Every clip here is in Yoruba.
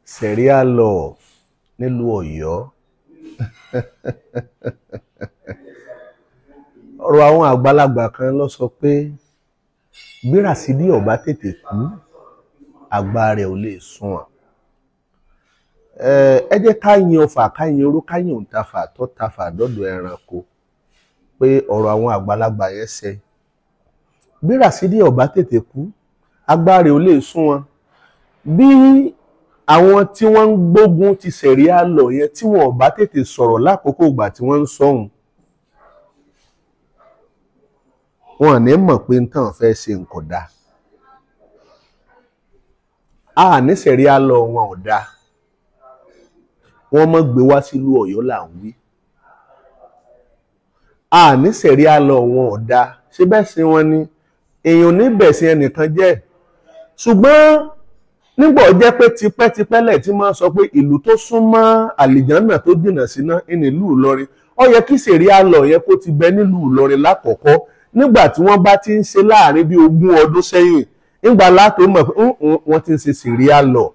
Sharia law nílùú Ọ̀yọ́. Ọ̀rọ̀ àwọn àgbàlagbà kan ló sọ pé bí Ràsídì ò bá tètè kú àgbà rẹ̀ ò lè sunwọ̀n. Ẹ jẹ́ ká yin ọfà ká yin oró ká yin òǹtafà tó tafà dọ́dọ̀ ẹranko pé ọ̀rọ̀ àwọn àgbàlagbà yẹn ṣẹ. Bí Ràsídì ò bá tètè kú àgbà rẹ̀ ò lè sunwọ̀n. Bí àwọn tí wọ́n ń gbógun ti Sharia law yẹn tí wọn ò bá tètè sọ̀rọ̀ lákòókò ìgbà tí wọ́n ń sọ̀hún, wọn ò ní mọ̀ pé n tàn fẹ́ ṣe nǹkan dá. A ní Sharia law wọn ò dá, wọ́n mọ̀ gbé wá sílùú Ọ̀yọ́ là ń wí. A ní Sharia law wọn ò dá, ṣé bẹ́ẹ̀ sí wọn ni èèyàn níbẹ̀ sí ẹnìkan jẹ́. Ṣùgbọ́n nígbà ó jẹ́ pé tipẹ́tipẹ́ lẹ̀ tí máa sọ pé ìlú tó súnmọ́ àlìjánà tó jìnnà síná nílùú Ìlọrin, ó yẹ kí Sharia law yẹ kó ti bẹ nílùú Ìlọrin lákọ̀ọ́kọ́ nígbà tí wọ́n bá ti ń ṣe láàrin bí 20 ọdún sẹ́yìn, nígbà látò mọ̀ pé wọ́n ti ń ṣe Sharia law.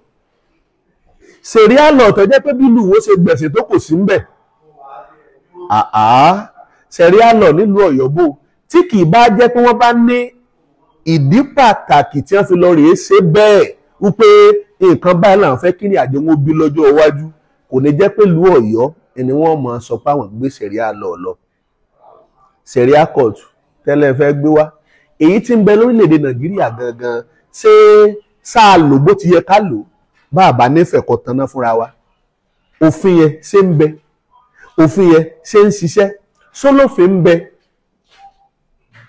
Sharia law tó jẹ́ pé bí ìlú wo ṣe gbẹ̀sìn tó kò sí ń bẹ̀. Sharia law nílùú Ọ̀yọ́ bò tí kì í bá jẹ́ pé wọ́n bá ní ìdí pàtàkì tí wọ́n fi lọ rèé ṣe bẹ́ẹ̀ wípé nǹkan báyìí làwọn fẹ́ kí ní àjọ wọn bí lọ́jọ́ iwájú, kò ní jẹ́ pé ìlú Ọ̀yọ́ ni wọ́n mọ̀ sọ pé àwọn gbé Sharia law lọ. Sharia court tẹ́lẹ̀ fẹ́ gbé wá èyí tí ń bẹ lórílẹ̀‐èdè Nàìjíríà gangan ṣé sáà lò bó ti yẹ ká lò bá a bá nífẹ̀ẹ́ kọ tanná fúnra wa. Òfin yẹn ṣé ń bẹ, òfin yẹn ṣé ń ṣiṣẹ́, sólófin ń bẹ,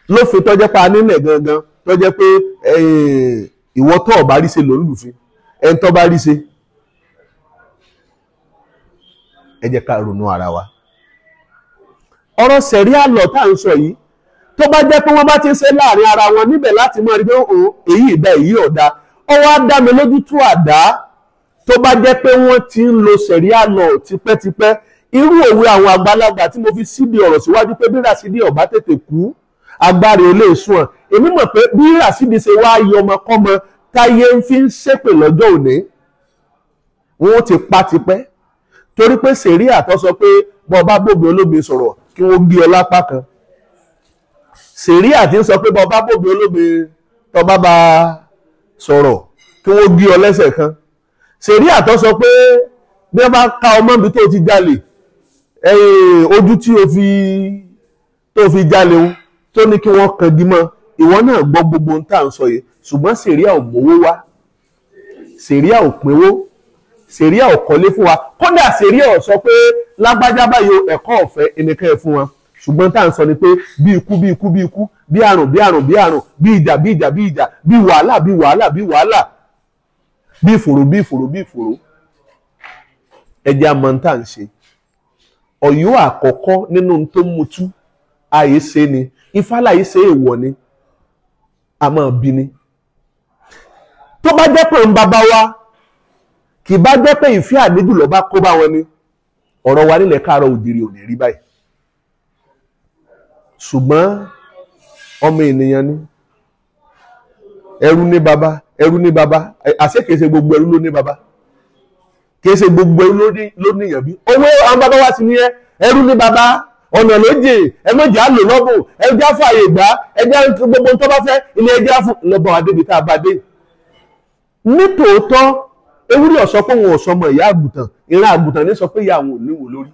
lófin tó jẹ́ pa nílẹ̀ gangan tó jẹ́ pé ìwọ tó ò bá rí ṣe ló ń lùfin, ẹni tó bá rí ṣe. Ẹ jẹ́ ká ronú ara wa. Ọ̀rọ̀ Sharia law tá à ń sọ yìí tó bá jẹ́ pé wọ́n bá ti ń ṣe láàrin ara wọn níbẹ̀ láti mọ̀ rí pé èyí ìdá èyí ọ̀dá, ó wá dá mi lójú tó àdá tó bá jẹ́ pé wọ́n ti ń lo Sharia law tipẹ́tipẹ́. Irú òwe àwọn àgbàlagbà tí mo fi síbi ọ̀rọ̀ síwájú pé bí Ràsídì ò bá tètè kú agbára ò lè sunwọ̀n, èmi mọ̀ pé bí Ràsídì ṣe wá yọ ọmọkọ́mọ táyé ń fi ń ṣépè lọ́jọ́ òní wọ́n ti pa tipẹ́, torí pé Sharia tó sọ pé bọ́ bá bòbí olóbi sọ̀rọ̀ kí wọ́n gbé ọ lápá kan. Sharia tí ń sọ pé bọ́ bá bòbí olóbi tó bá bá sọ̀rọ̀ kí wọ́n gbé ọ lẹ́sẹ̀ kan. Sharia tó sọ pé bí wọ́n bá ká ọmọ ibi tó ti jalè ojú tí o fi jalè ń tó ní kí wọ́n kan dímọ̀, ìwọ náà gbọ́ gbogbo ohun tá à ń sọ yìí. Ṣùgbọ́n Sharia ò mówó wá, Sharia ò pínwó, Sharia ò kọ́lé fún wa, kódà Sharia ò sọ pé lágbájá báyìí ẹ̀kọ́ ọ̀fẹ́ ẹnìkan ẹ̀ fún wa. Ṣùgbọ́n tá à ń sọ ni pé bí ikú bí ikú bí ikú, bí àrùn bí àrùn bí àrùn, bí ìjà bí ìjà bí ìjà, bí wàhálà bí wàhálà bí wàhálà, bí ìfòrò bí ìfòrò bí ìfòrò. Ẹ jẹ́ àmọ́ tá à ń ṣe. Ọ̀yọ́ àkọ́kọ́ nínú tó mutú àyè ṣe ni, Ifá láyé ṣe èèwọ̀ ni, àmọ́ bí ni. Tó bá jẹ́ pé ń bàbá wa kì bá jẹ́ pé ìfẹ́ àníjù lọ bá kó bá wọn ni ọ̀rọ̀ wa nílẹ̀ Káàárọ̀ Oòjíire ò ní rí báyìí. Ṣùgbọ́n ọmọ ènìyàn ni, ẹrú ní baba, ẹrú ní baba, àṣé kìí ṣe gbogbo ẹrú ló ní baba, kìí ṣe gbogbo ẹrú ló níyàn bí. Owó àwọn bàbá wa sì ní ẹrú ní baba, ọ̀nà lójì ẹmọ́jà lò lọ́bùn, ẹjá fààyè gbá, ẹjá gbogbo tó bá fẹ́ ilé ẹjá fún lọ́bọ̀ adébi tá a bá dé. Nítòótọ́ ewúrẹ́ ọ̀sọ́ pé wọn ò sọmọ ìyá àgùntàn, ìran àgùntàn ní sọ pé ìyá àwọn ò níwò lórí.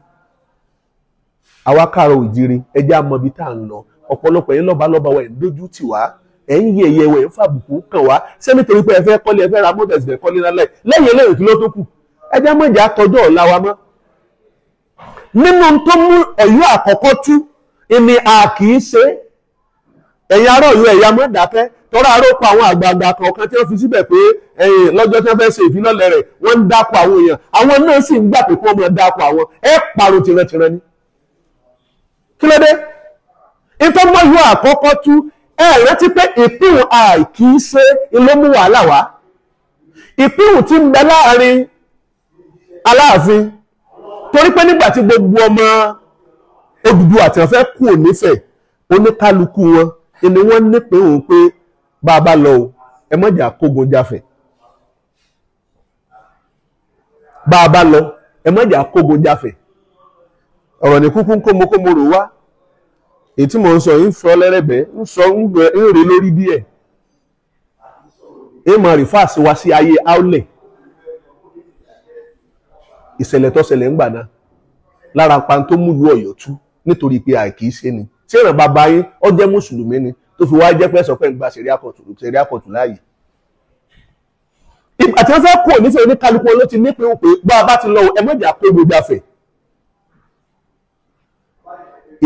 Àwa Káàárọ̀ Oòjíire ẹjá mọ ibi tá à ń lọ. Ọ̀pọ̀lọpọ̀ yín lọ́balọ́ba wa ẹ̀ ń dójú tì wá, ẹ̀ ń yẹ ẹyẹ wẹ̀ ń fàbùkù kàn wá, ṣé nítorí pé ẹ fẹ́ kọ́lé ẹ fẹ́ ra mọ́tò ẹ̀sìn kọ́lé lálẹ́ lẹ́yìn eléyìí kí ló tó kù. Ẹjá mọ̀jà tọjọ́ ọ̀la wa mọ́. Nínú tó mú Ọ̀yọ́ àkọ́kọ́ tú ìní a kì í ṣe ẹ̀yà ará Ọ̀yọ́ ẹ̀yà mọ́ dákẹ́ tọ́ra àrókọ àwọn àgbààgbà kọ̀ọ̀kan tí wọ́n fi síbẹ̀ pé lọ́jọ́ tí wọ́n fẹ́ ṣe ìfilọ́lẹ̀ rẹ̀ wọ́n ń dákọ̀ àwọn èèyàn, àwọn náà sì ń gbà pé kí wọ́n máa dákọ̀ àwọn parun tìrantìran ni. Kí ló dé? Ìtọ́ mọ́ Ọ̀yọ́ àkọ́kọ́ tú rántí pé ìpín kì í ṣe ló mú wàhálà wá. Ìpín tí ń bẹ láàrin Aláàfin, torí pé nígbà tí gbogbo ọmọ Odùduwà àti wọ́n fẹ́ kú ònífẹ̀ oníkálukú wọn ni wọ́n nípe òun pé bá a bá lọ o ẹ mọ̀jà kógun jáfẹ̀. bá a bá lọ ẹ má jà kógo jáfẹ̀ ọ̀rọ̀ ní kúkú kómokómo rò wá èyí tí mò ń sọ yìí ń sọ lẹ́rẹ̀bẹ̀ ń sọ ń rè lórí díẹ̀ ẹ máa rí fáàsì wá sí ayé áúlẹ̀ ìṣẹ̀lẹ̀ tó ṣẹlẹ̀ ńgbà náà lára pa tó múlùú Ọ̀yọ́ tú nítorí pé àìkì í ṣe ni ṣé ìràn bàbá yín ó jẹ́ mùsùlùmí ni tó fi wá jẹ́ pé sọ pé ń gba ṣẹ̀ríà kọ̀tù láàyè àti wọ́n fẹ́ kó nífẹ̀ẹ́ oníkálukú ló ti nípe òpè bá a bá ti lọ ẹ mọ̀jà kó gbogbo afẹ́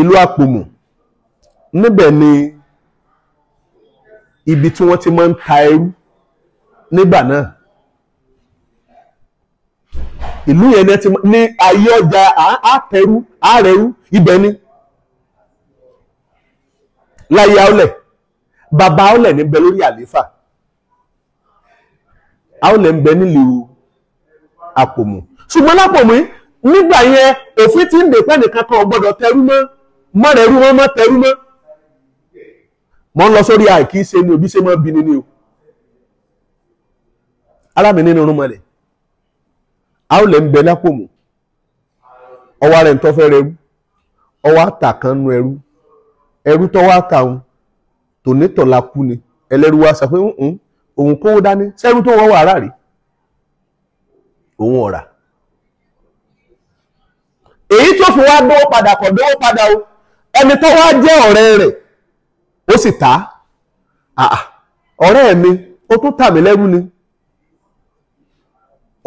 ìlú Àpòmù níbẹ̀ ni ibi tí wọ́n ti máa ń ta ẹrú nígbà náà ìlú yẹn ní ayé ọjà àtẹrú àrẹrú ibẹ̀ ni láyé Aólẹ̀ bàbá Aólẹ̀ ní bẹ lórí àléfà Aólẹ̀ ń bẹ nílùú Àpòmù ṣùgbọ́n lápòmù nígbà yẹn òfin tí ń dè pẹ́ nìkan kan ò gbọ́dọ̀ tẹrú mọ́ rẹ̀rú mọ́ tẹrú mọ́ ń lọ sórí àìkí ṣe ni òbí ṣe mọ́ bí ni o alámi nínú orúnmọlẹ̀ Aólẹ̀ ń bẹ lápòmù ọwọ́ rẹ̀ ń tọ́ fẹ́ rẹrú ọwọ́ àtàkàn nu ẹrú tọ́wọ́ àtàwọn tònítọ̀lá kú ni ẹlẹ́rú wa sọ pé òun kówó dání sẹ́rú tó wọ́n wà rà rí òun ọ̀rà èyí tó fi wá dówó padà kọ̀ dówó padà o ẹni tó wá jẹ́ ọ̀rẹ́ rẹ̀ ó sì tà á ọ̀rẹ́ mi ó tún tà mí lẹ́rú ni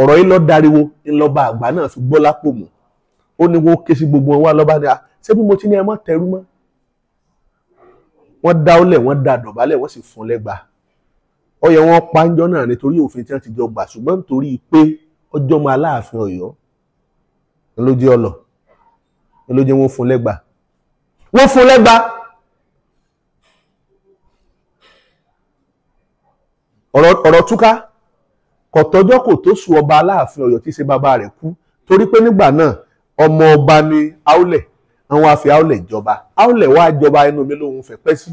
ọ̀rọ̀ yìí lọ dariwo ńlọba àgbà náà fi gbọ́ Lápòmù ó ní wọ́n ké sí gbogbo wọn wá lọ́ba ní ṣé bí mo ti ní ẹ má tẹrú mọ́ wọ́n dá Aólẹ̀ wọ́n dá dọ̀bálẹ̀ wọ́n sì fún lẹ́gbàá ó yẹ wọ́n pa ńjọ́ náà nítorí òfin tí wọ́n ti jọ gbà ṣùgbọ́n nítorí pé ọjọ́ ọmọ Aláàfin Ọ̀yọ́ lójú ọlọ lójú wọn fún lẹ́gbàá ọ̀rọ̀ túká kọ̀tọ́jọ́ kò tó sùn ọba Aláàfin Ọ̀yọ́ tí ṣe bàbá rẹ̀ kú torí pé nígbà náà ọmọ ọba ní Aólẹ̀ àwọn afi Aólẹ̀ jọba Aólẹ̀ wá jọba inú mi lóhun fẹ́ pẹ́ sí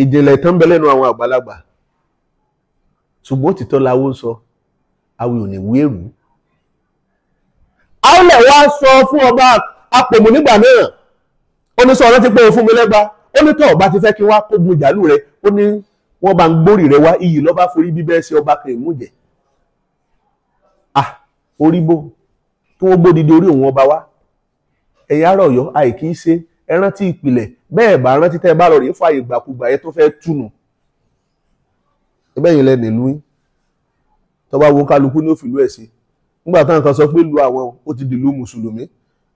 ìjìnlẹ̀ tán bẹ lẹ́nu àwọn àgbàlagbà ṣùgbọ́n òtítọ́ lawó sọ awi ò ní wéèrú Aólẹ̀ wá sọ fún ọba Àpòmù nígbà náà ó ní sọ ọ̀rọ̀ ti pé o fún mi lẹ́gba ó ní tọ́ ọba ti fẹ́ kí wá kógun jàlú rẹ ó ní wọ́n bá ń gbórí rẹ wá iyì lọ́ba forí bíbẹ́ sí ọba kan ìmújẹ orí bó kí wọ́n gbódìdí orí òun ọba wá ẹ̀yà àrọ̀ Ọ̀yọ́ àìkí ṣe ẹ rántí ìpìlẹ̀ bẹ́ẹ̀ bá rántí tẹ́ bá lọ rí fààyè gbàkúgbà yẹn tó fẹ́ túnú ẹbẹ́ yìí lẹ́nu ìlú yín tó bá wo kálukú ní òfìlú ẹ̀ sí nígbà táwọn kan sọ pé lu àwọn ó ti dìlú mùsùlùmí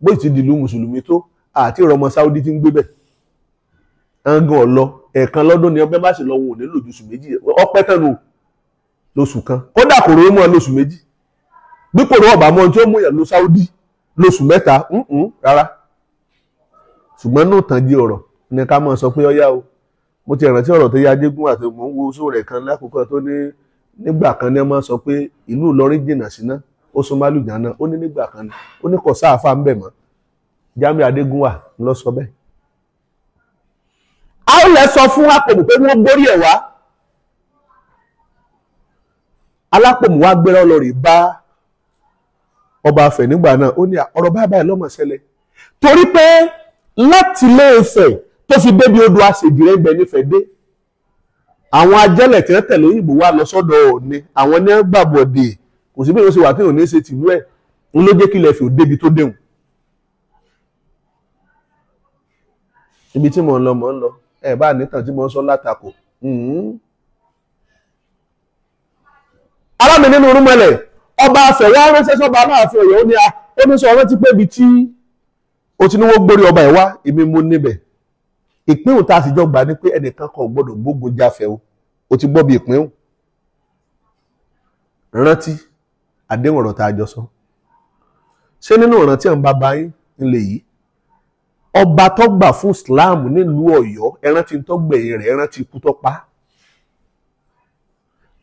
bó ti dìlú mùsùlùmí tó àti ìrọmọ Sáúdí ti ń gbé bẹ̀ ẹ̀ǹgàn ọ̀lọ́ ẹ̀ẹ̀kan lọ́dún ni ọbẹ̀ bá sì lọ wọn ò ní lójúṣù méjì ọpẹ́ tẹ́nu lóṣù kan kódà kò rówó mọ́ lóṣù méjì bí kò rówó ọ̀bà mọ́ tí ó mú yàn lọ Sáúdí lóṣù mẹ́ta rárá ṣùgbọ́n náà tàn jí ọ̀rọ̀ ní ká mọ̀ sọ pé ọyá o mo ti rántí ọ̀rọ̀ tó yá Ajégún àti mò ń wo oṣù rẹ̀ kan lákòókò tó ní nígbà kan ní ẹ máa sọ pé ìlú Ìlọrin jìnnà síná ó sún málùjá náà ó ní nígbà kan ní ó ní kò sáàfà ń bẹ̀ mọ́ Jamiu Adégúnwà ló sọ bẹ́ẹ̀. Aólẹ̀ sọ fún Àpòmù pé wọ́n gbórí ẹ̀ wá Alápòmù wá gbéra ọlọ́rìí bá ọba Ifẹ̀ nígbà náà ó ní ọ̀rọ̀ báyìí lọ́mọ ṣẹlẹ̀ torí pé láti Ilé Ifẹ̀ tó fi débi odò àṣejìrẹ́ ibẹ̀ nífẹ̀ẹ́ dé àwọn ajẹ́lẹ̀ tí wọ́n tẹ̀lé òyìnbó wá lọ sọ́dọ̀ Ọọ̀ni àwọn ní gbàbọ̀dè kò sí bí wọ́n ṣe wà tí ò ní ṣe tìlú ẹ̀ ń ló jẹ́ kí ilẹ̀ fi ò débi tó déhùn ibi tí mò ń lọ ẹ̀ bá nìkan tí mo ń sọ látakò alámi nínú orúnmọlẹ̀ ọba Ifẹ̀ wá ránṣẹ́ sọ́ba Aláàfin Ọ̀yọ́ ó ní sọ rántí pé ibi tí ó ti ní wọ́n gbórí ọba ẹ̀ wá èmi mo níbẹ̀ ìpínhùn tá a sì jọ gbà ní pé ẹnìkan kan ò gbọ́dọ̀ gbógun jáfẹ́ o ti gbọ́ bí ìpínhùn rántí àdéhùn ọ̀rọ̀ tá a jọ sọ ṣé nínú ìrántí àwọn bàbá yín ńlẹ̀ yìí ọba tó gbà fún Islam nílùú Ọ̀yọ́ ẹrántí tó gbẹ̀yìn rẹ̀ ẹrántí ikú tó pa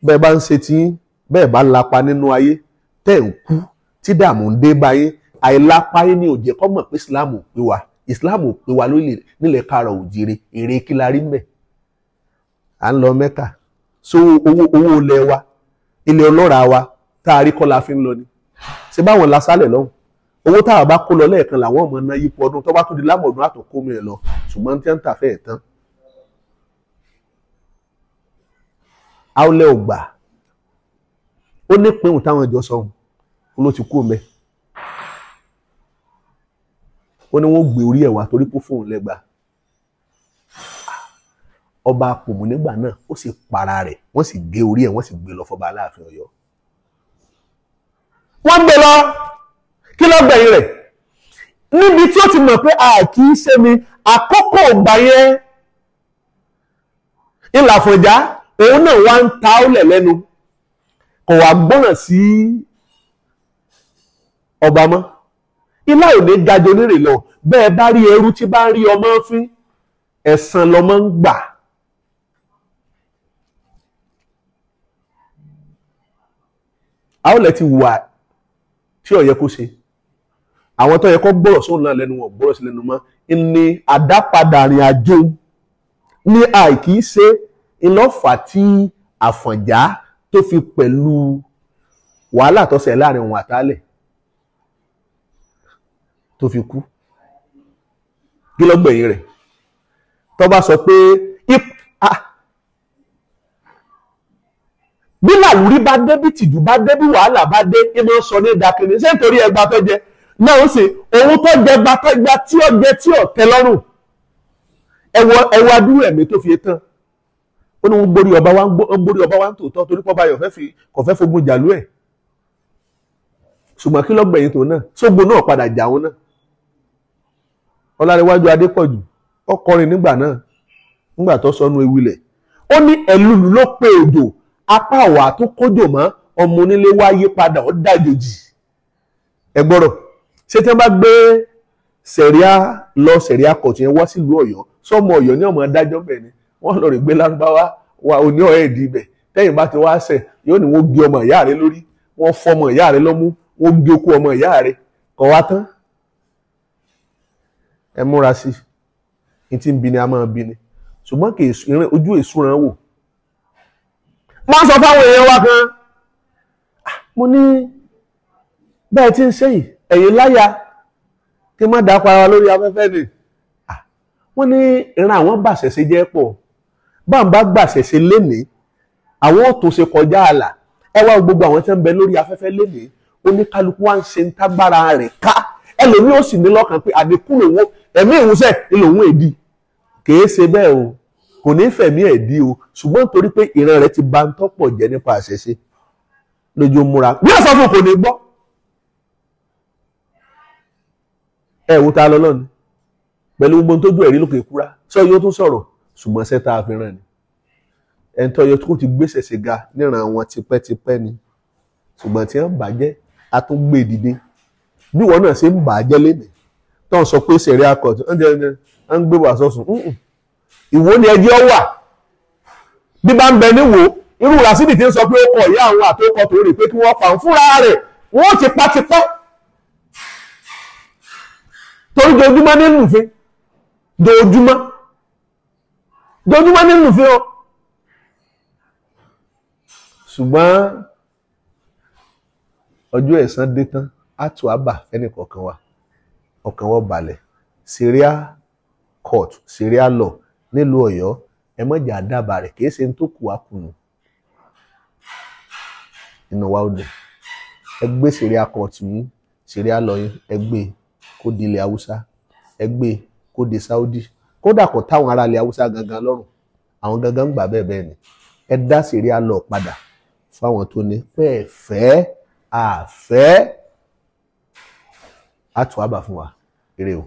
bẹ́ẹ̀ bá ń ṣe tí bẹ́ẹ̀ bá lapa nínú ayé tẹ́ ń kú tí dààmú ń dé báyé àìlápá yín ni ò jẹ́ kó mọ̀ pé Islam ò pé wa Islam ò pé wa nílẹ̀ Káàárọ̀ Oòjíire èrè kí la rí mbẹ̀ à ń lọ Mẹ́kà so owó ilẹ̀ wa ilé ọlọ́ra wa tá a rí kọ́ la fi ń lọ ni ṣé báwọn la sálẹ̀ lọ́hùn owó táwa bá kó lọ lẹ́ẹ̀kan làwọn ọmọ náà yípo ọdún tó bá tún di lámọ̀ọ́dún àtòkó mi ẹ̀ lọ ṣùgbọ́n tí wọ́n ń tà fẹ́ẹ̀ tán. Aolẹ̀ ò gbà ó ní pinnu táwọn ìjọ sọ ohun ló ti kú mẹ́ ó ní wọ́n gbé orí ẹ̀ wá torí kó fóun lẹ́gba ọba Àpòmù nígbà náà ó sì para rẹ̀ wọ́n sì gé orí ẹ̀ wọ́n sì gbé lọ fọba Aláàfin Ọ̀yọ́ wọ́n gbé lọ kí ló gbẹ̀yìn rẹ̀ níbi tí ó ti mọ̀ pé a kì í ṣe mi àkókò ìgbà yẹn Ìlàfọ̀njá òun náà wá ń ta ọ́lẹ̀ lẹ́nu kò wá gbọ́ràn sí ọba mọ́ ilá ò ní gajọ onírè lọ bẹ́ẹ̀ bá rí ẹrú tí bá ń rí ọmọ fín ẹ̀san lọmọ ń gbà. Aolẹ̀ ti wà tí ó yẹ kó ṣe àwọn tó yẹ kó gbọ́rọ̀ sóun náà lẹ́nu wọn gbọ́rọ̀ sí lẹ́nu mọ́ ní àdápadà rìn àjò ní àìkí ṣe ìlọ́fà tí Àfọ̀njá tó fi pẹ̀lú wàhálà tó ṣẹlẹ̀ láàrin òun àtàlẹ̀ tó fi kú kí ló gbẹ̀yìn rẹ̀ tó bá sọ pé bí làlúrí bá dé bí tìjú bá dé bí wàhálà bá dé ìmọ̀ sọ ní ìdákẹ́ni ṣé nítorí ẹgbà tó jẹ náà ó sì òun tó jẹ gba tí ó jẹ tí ó tẹ́ lọ́rùn ẹwọ adúrú ẹ̀mí tó fi tán ó ní wọ́n gbórí ọba wa ń tòótọ́ torí pọ́ báyọ̀ kò fẹ́ fogun jàlú ẹ̀ ṣùgbọ́n kí lọ́gbẹ̀yìn tó náà sógbó náà padà jà wọn náà Ọlárẹ̀wájú Adépọ̀jù ọkọrin nígbà náà nígbà tó sọnù ewilẹ̀ ó ní ẹ̀lúlù ló pé òjò apá ọ̀wà tó kójò mọ́ ọmọ onílé wá yí padà ó dàjòjì ẹ gbọ́rọ̀ ṣé tí wọ́n bá gbé sẹ̀ríà kọ̀tù yẹn wá sílùú Ọ̀yọ́ sọ́mọ Ọ̀yọ́ ní ọmọ adájọ́ bẹ̀ ni wọ́n lọ rí gbé Lárúbáwá wa òní ọ̀rẹ́ ìdí ibẹ̀ tẹ́yìn bá ti wá sẹ̀ yóò ní wọ́n gé ọmọ ìyá rẹ lórí wọ́n fọ́ ọmọ ìyá rẹ lọ́mú wọ́n gé okú ọmọ ìyá rẹ kọ̀ wá tán ẹ múra sí i tí ń bi ni a máa bi ni ṣùgbọ́n kì í ojú èsúran wò máa sọ fáwọn èèyàn wa kan mo ní bẹ́ẹ̀ tí ń sẹ́yìn ẹ̀yìn láyà kí má dá para wa lórí afẹ́fẹ́ ni wọ́n ní ìran àwọn bàṣẹ̀ṣe jẹ́ pọ̀ báńbá gbàṣẹ̀ṣe lénìí àwọn ò tó ṣe kọjá ààlà ẹ wá gbogbo àwọn tí ń bẹ lórí afẹ́fẹ́ lénìí oníkálukú wá ń ṣe ń tágbára rẹ̀ ká ẹlòmíì ó sì ní lọ́kàn pé àdínkù lòun ẹ̀mí ìwúsẹ̀ ìlòun èdì kìí ṣe bẹ́ẹ̀ o kò ní fẹ̀mí ẹ̀dí o ṣùgbọ́n torí pé ìran rẹ̀ ti ba ń tọ́pọ̀ jẹ́ nípa àṣẹṣe lójú múra bí ọ̀sán fún kò ní gbọ́ ẹ̀wù ta lọ́lọ́ ni pẹ̀lú gbogbo tójú ẹ̀rí lókè kúra sọ yóò tún sọ̀rọ̀ ṣùgbọ́n sẹ́ta àfihàn ni ẹ̀ńtọ́ yóò tún ti gbéṣẹ̀ sí ga níran àwọn tipẹ́tipẹ́ ni ṣùgbọ́n tí wọ́n bàjẹ́ a tún gbé dìde bí wọn náà ṣe ń bàjẹ́ lénìí tó ń sọ pé sẹ̀ríà kọ̀tù ń gbé wà sọ́sùn ìwọ ni ẹjẹ́ wà bí bá ń bẹ níwò irú Ràṣídì tí ń sọ pé ó kọ ìyá àwọn àtòkọ tó rè pé kí wọ́n pa òun fúnra rẹ̀ wọ́n ti pa tipẹ́ torí dojúmọ́ nínú ìfẹ́ dojúmọ́ nínú ìfẹ́ o ṣùgbọ́n ọjọ́ ẹ̀san dé tán á tù á bà fẹ́ni kọ̀ọ̀kan wa ọkàn wọ́n balẹ̀ sẹ̀ríà court sẹ̀ríà law nílùú Ọ̀yọ́ ẹ mọ̀jà dábàá rẹ̀ kìí ṣe ń tó kù wá kùnú inú wa ó dùn ẹ gbé sẹ̀ríà court yín sẹ̀ríà law yín ẹ gbé kó di ilẹ̀ Haúsá ẹ gbé kó di Saudi kódà kò táwọn ará ilẹ̀ Haúsá gangan lọ́rùn àwọn gangan ń gbà bẹ́ẹ̀ ni ẹ dá sẹ̀ríà law padà fáwọn tó ní pẹ́ẹ́ fẹ́ àfẹ́ àtúwábà fún wa eré o.